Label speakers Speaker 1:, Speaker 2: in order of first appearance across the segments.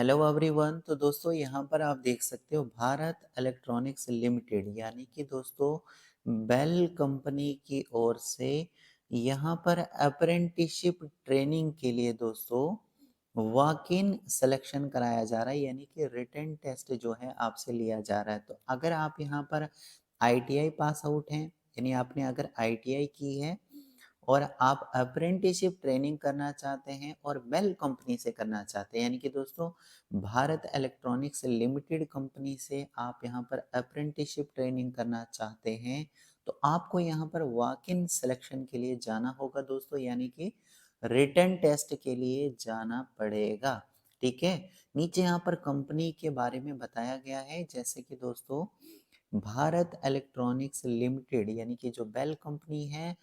Speaker 1: Hello everyone. तो दोस्तों यहाँ पर आप देख सकते हो भारत इलेक्ट्रॉनिक्स लिमिटेड यानी कि दोस्तों बेल कंपनी की ओर से यहाँ पर अप्रेंटिसशिप ट्रेनिंग के लिए दोस्तों वॉक इन सिलेक्शन कराया जा रहा है, यानी कि रिटन टेस्ट जो है आपसे लिया जा रहा है। तो अगर आप यहाँ पर आईटीआई पास आउट हैं, यानी आपने अगर आईटीआई की है और आप अप्रेंटिसशिप ट्रेनिंग करना चाहते हैं और बेल कंपनी से करना चाहते हैं, यानी कि दोस्तों भारत इलेक्ट्रॉनिक्स लिमिटेड कंपनी से आप यहाँ पर अप्रेंटिसशिप ट्रेनिंग करना चाहते हैं, तो आपको यहाँ पर वॉक इन सिलेक्शन के लिए जाना होगा दोस्तों, यानी कि रिटन टेस्ट के लिए जाना पड़ेगा। ठीक है, नीचे यहाँ पर कंपनी के बारे में बताया गया है, जैसे कि दोस्तों भारत इलेक्ट्रॉनिक्स लिमिटेड यानी कि जो बेल कंपनी है,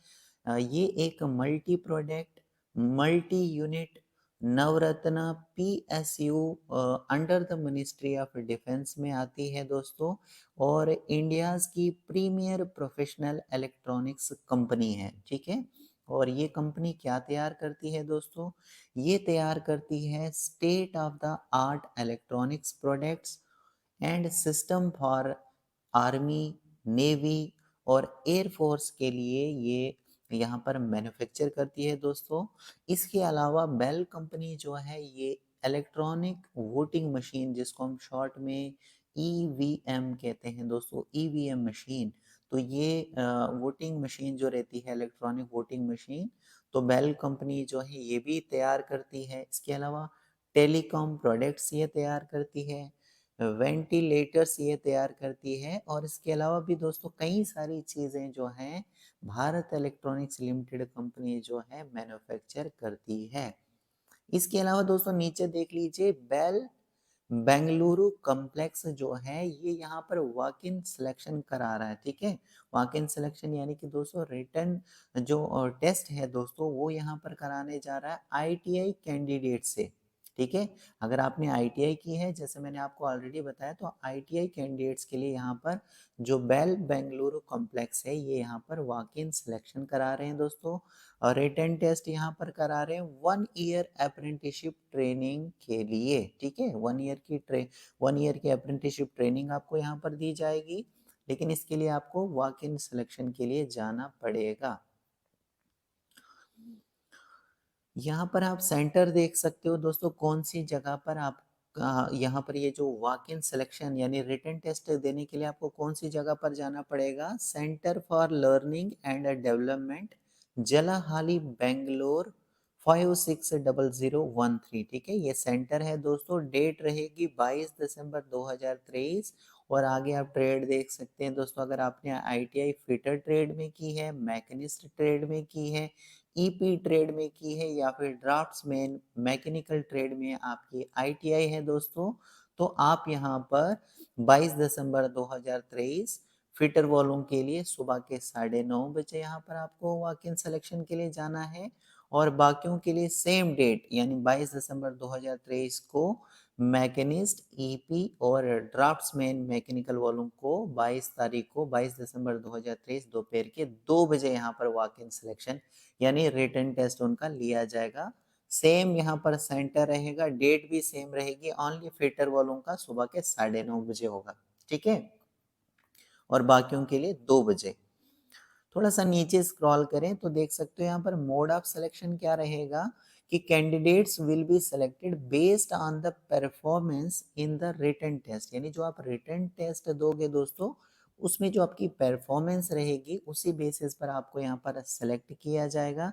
Speaker 1: ये एक multi product multi unit Navratna PSU under the ministry of defence में आती है दोस्तों, और इंडियाज की प्रीमियर प्रोफेशनल इलेक्ट्रॉनिक्स कंपनी है। ठीक है, और ये कंपनी क्या तैयार करती है दोस्तों? ये तैयार करती है state of the art electronics products and system for army, navy और एयरफोर्स के लिए ये यहाँ पर मैन्युफैक्चर करती है दोस्तों। इसके अलावा बेल कंपनी जो है ये इलेक्ट्रॉनिक वोटिंग मशीन, जिसको हम शॉर्ट में ईवीएम कहते हैं दोस्तों, ईवीएम मशीन। तो ये वोटिंग मशीन जो रहती है, इलेक्ट्रॉनिक वोटिंग मशीन, तो बेल कंपनी जो है ये भी तैयार करती है। इसके अलावा टेलीकॉम प्रोडक्ट्स ये तैयार करती है, वेंटिलेटर्स ये तैयार करती है, और इसके अलावा भी दोस्तों कई सारी चीज़ें जो हैं भारत इलेक्ट्रॉनिक्स लिमिटेड कंपनी जो है मैन्युफैक्चर करती है। इसके अलावा दोस्तों नीचे देख लीजिए, बेल बेंगलुरु कॉम्प्लेक्स जो है ये यहाँ पर वॉक इन सिलेक्शन करा रहा है। ठीक है, वॉक इन सिलेक्शन यानी कि दोस्तों रिटर्न जो टेस्ट है दोस्तों वो यहाँ पर कराने जा रहा है आईटीआई कैंडिडेट से। ठीक है, अगर आपने आईटीआई की है, जैसे मैंने आपको ऑलरेडी बताया, तो आईटीआई कैंडिडेट्स के लिए यहाँ पर जो बेल बेंगलुरु कॉम्प्लेक्स है ये यहाँ पर वॉक इन सिलेक्शन करा रहे हैं दोस्तों, और रिटन टेस्ट यहाँ पर करा रहे हैं 1 ईयर अप्रेंटिसशिप ट्रेनिंग के लिए। ठीक है, 1 ईयर की अप्रेंटिसशिप ट्रेनिंग आपको यहाँ पर दी जाएगी, लेकिन इसके लिए आपको वॉक इन सिलेक्शन के लिए जाना पड़ेगा। यहाँ पर आप सेंटर देख सकते हो दोस्तों, कौन सी जगह पर आप यहाँ पर ये जो वॉक इन सिलेक्शन यानी रिटन टेस्ट देने के लिए आपको कौन सी जगह पर जाना पड़ेगा? Centre for learning and development, Jalahalli, Bangalore 560013। ठीक है, ये सेंटर है दोस्तों। डेट रहेगी 22 दिसंबर 2023। और आगे आप ट्रेड देख सकते हैं दोस्तों, अगर आपने आईटीआई फिटर ट्रेड में की है, मैकेनिस्ट ट्रेड में की है, ईपी ट्रेड में की है, या फिर ड्राफ्ट्समैन मैकेनिकल ट्रेड में आपकी आईटीआई है दोस्तों, तो आप यहाँ पर 22 दिसंबर 2023 फिटर वालों के लिए सुबह के 9:30 बजे यहाँ पर आपको वॉक इन सिलेक्शन के लिए जाना है, और बाकियों के लिए सेम डेट यानी 22 दिसंबर 2023 को मैकेनिस्ट, ईपी और ड्राफ्ट्समैन मैकेनिकल वालों को 22 तारीख को 22 दिसंबर 2023 दोपहर के 2 बजे यहाँ पर वॉक इन सिलेक्शन यानी रिटन टेस्ट उनका लिया जाएगा। सेम यहाँ पर सेंटर रहेगा, डेट भी सेम रहेगी, ओनली फिटर वालों का सुबह के 9:30 बजे होगा। ठीक है, और बाकियों के लिए 2 बजे। थोड़ा सा नीचे स्क्रॉल करें तो देख सकते हो यहाँ पर मोड ऑफ सिलेक्शन क्या रहेगा कि candidates will be selected based on the performance in the written test, यानी जो आप रिटन टेस्ट दोगे दोस्तों उसमें जो आपकी परफॉर्मेंस रहेगी उसी बेसिस पर आपको यहाँ पर सेलेक्ट किया जाएगा।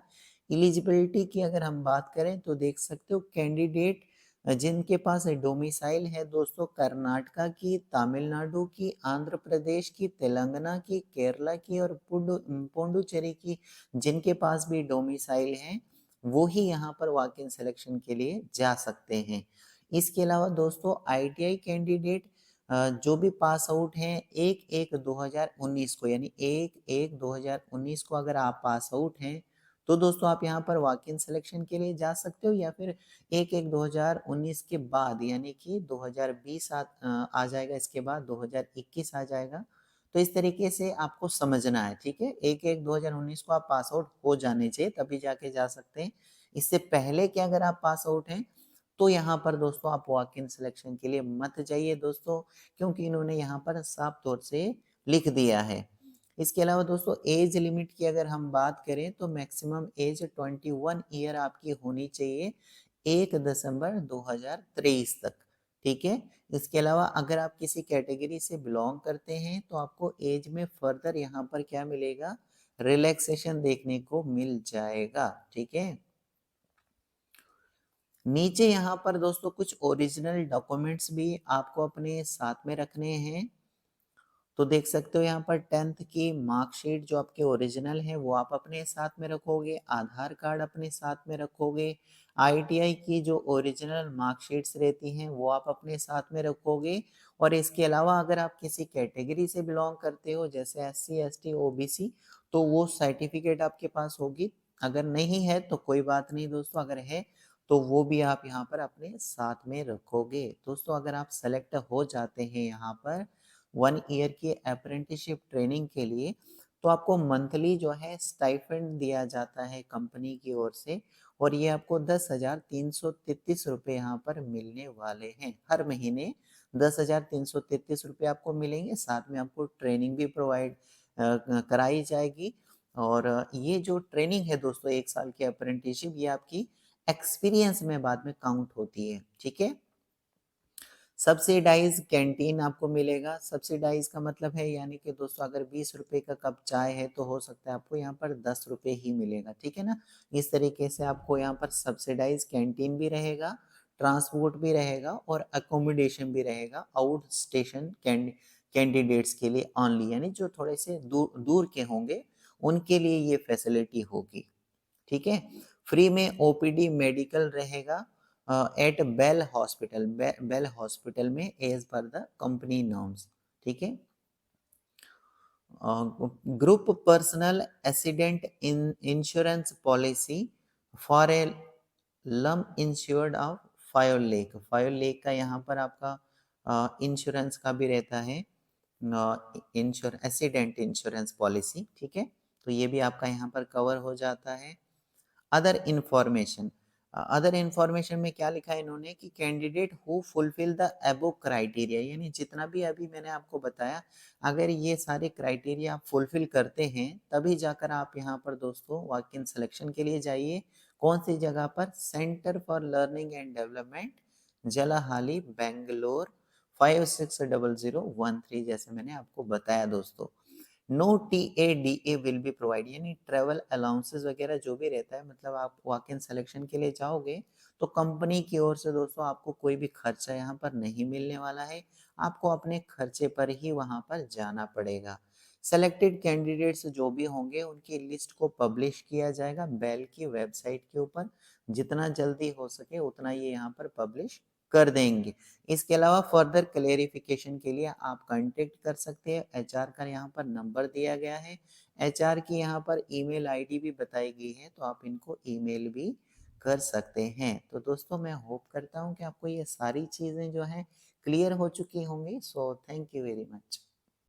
Speaker 1: एलिजिबिलिटी की अगर हम बात करें तो देख सकते हो कैंडिडेट जिनके पास डोमिसाइल है दोस्तों कर्नाटका की, तमिलनाडु की, आंध्र प्रदेश की, तेलंगाना की, केरला की और पुडुचेरी की, जिनके पास भी डोमिसाइल है वो ही यहाँ पर वॉक इन सिलेक्शन के लिए जा सकते हैं। इसके अलावा दोस्तों आईटीआई कैंडिडेट जो भी पास आउट हैं 1/1/2019 को, यानी 1/1/2019 को अगर आप पास आउट हैं तो दोस्तों आप यहाँ पर वॉक इन सिलेक्शन के लिए जा सकते हो, या फिर 1/1/2019 के बाद यानी कि 2020 आ जाएगा, इसके बाद 2021 आ जाएगा। तो इस तरीके से आपको समझना है। ठीक है, 1/1/2019 को आप पास आउट हो जाने चाहिए तभी जाके जा सकते हैं। इससे पहले के अगर आप पास आउट हैं तो यहाँ पर दोस्तों आप वॉक इन सिलेक्शन के लिए मत जाइए दोस्तों, क्योंकि इन्होंने यहाँ पर साफ तौर से लिख दिया है। इसके अलावा दोस्तों एज लिमिट की अगर हम बात करें तो मैक्सिमम एज 21 ईयर आपकी होनी चाहिए 1 दिसंबर 2023 तक, ठीक है। इसके अलावा अगर आप किसी कैटेगरी से बिलोंग करते हैं तो आपको एज में फर्दर यहाँ पर क्या मिलेगा, रिलैक्सेशन देखने को मिल जाएगा, ठीक है। नीचे यहाँ पर दोस्तों कुछ ओरिजिनल डॉक्यूमेंट्स भी आपको अपने साथ में रखने हैं। तो देख सकते हो यहाँ पर 10th की मार्कशीट जो आपके ओरिजिनल है वो आप अपने साथ में रखोगे, आधार कार्ड अपने साथ में रखोगे, आईटीआई की जो ओरिजिनल मार्कशीट्स रहती हैं वो आप अपने साथ में रखोगे। और इसके अलावा अगर आप किसी कैटेगरी से बिलोंग करते हो जैसे एससी एसटी ओबीसी तो वो सर्टिफिकेट आपके पास होगी। अगर नहीं है तो कोई बात नहीं दोस्तों, अगर है तो वो भी आप यहाँ पर अपने साथ में रखोगे। दोस्तों अगर आप सेलेक्ट हो जाते हैं यहाँ पर 1 ईयर की अप्रेंटिसशिप ट्रेनिंग के लिए तो आपको मंथली जो है स्टाइपेंड दिया जाता है कंपनी की ओर से, और ये आपको 10,333 रुपये यहाँ पर मिलने वाले हैं। हर महीने 10,333 रुपये आपको मिलेंगे, साथ में आपको ट्रेनिंग भी प्रोवाइड कराई जाएगी। और ये जो ट्रेनिंग है दोस्तों 1 साल की अप्रेंटिसशिप ये आपकी एक्सपीरियंस में बाद में काउंट होती है, ठीक है। सब्सिडाइज कैंटीन आपको मिलेगा। सब्सिडाइज का मतलब है यानी कि दोस्तों अगर 20 रुपए का कप चाय है तो हो सकता है आपको यहाँ पर 10 रुपए ही मिलेगा, ठीक है ना। इस तरीके से आपको यहाँ पर सब्सिडाइज कैंटीन भी रहेगा, ट्रांसपोर्ट भी रहेगा और अकोमोडेशन भी रहेगा आउट स्टेशन कैंडिडेट्स के लिए ऑनली, यानी जो थोड़े से दूर दूर के होंगे उनके लिए ये फैसिलिटी होगी, ठीक है। फ्री में ओपीडी मेडिकल रहेगा एट बेल हॉस्पिटल में as per the company norms, ठीक है। Group personal accident insurance policy for a sum insured of 5 lakh का यहाँ पर आपका इंश्योरेंस का भी रहता है, एक्सीडेंट इंश्योरेंस पॉलिसी, ठीक है। तो ये भी आपका यहाँ पर कवर हो जाता है। अदर इंफॉर्मेशन, अदर इंफॉर्मेशन में क्या लिखा है इन्होंने कि candidate who fulfil the above criteria, यानी जितना भी अभी मैंने आपको बताया अगर ये सारे क्राइटेरिया आप फुलफिल करते हैं तभी जाकर आप यहाँ पर दोस्तों वॉक इन सिलेक्शन के लिए जाइए। कौन सी जगह पर, centre for learning and development, Jalahalli, Bangalore 560013, जैसे मैंने आपको बताया दोस्तों। No TA DA will be provide, यानी ट्रेवल अलाउंसेस वगैरह जो भी रहता है, मतलब आप वॉक इन सिलेक्शन के लिए जाओगे तो कंपनी की ओर से दोस्तों आपको कोई भी खर्चा यहाँ पर नहीं मिलने वाला है, आपको अपने खर्चे पर ही वहाँ पर जाना पड़ेगा। सेलेक्टेड कैंडिडेट्स जो भी होंगे उनकी लिस्ट को पब्लिश किया जाएगा बेल की वेबसाइट के ऊपर, जितना जल्दी हो सके उतना ये यहाँ पर पब्लिश कर देंगे। इसके अलावा फर्दर क्लेरिफिकेशन के लिए आप कांटेक्ट कर सकते हैं, एचआर का यहाँ पर नंबर दिया गया है, एचआर की यहाँ पर ईमेल आईडी भी बताई गई है, तो आप इनको ईमेल भी कर सकते हैं। तो दोस्तों मैं होप करता हूँ कि आपको ये सारी चीज़ें जो हैं क्लियर हो चुकी होंगी। So thank you very much.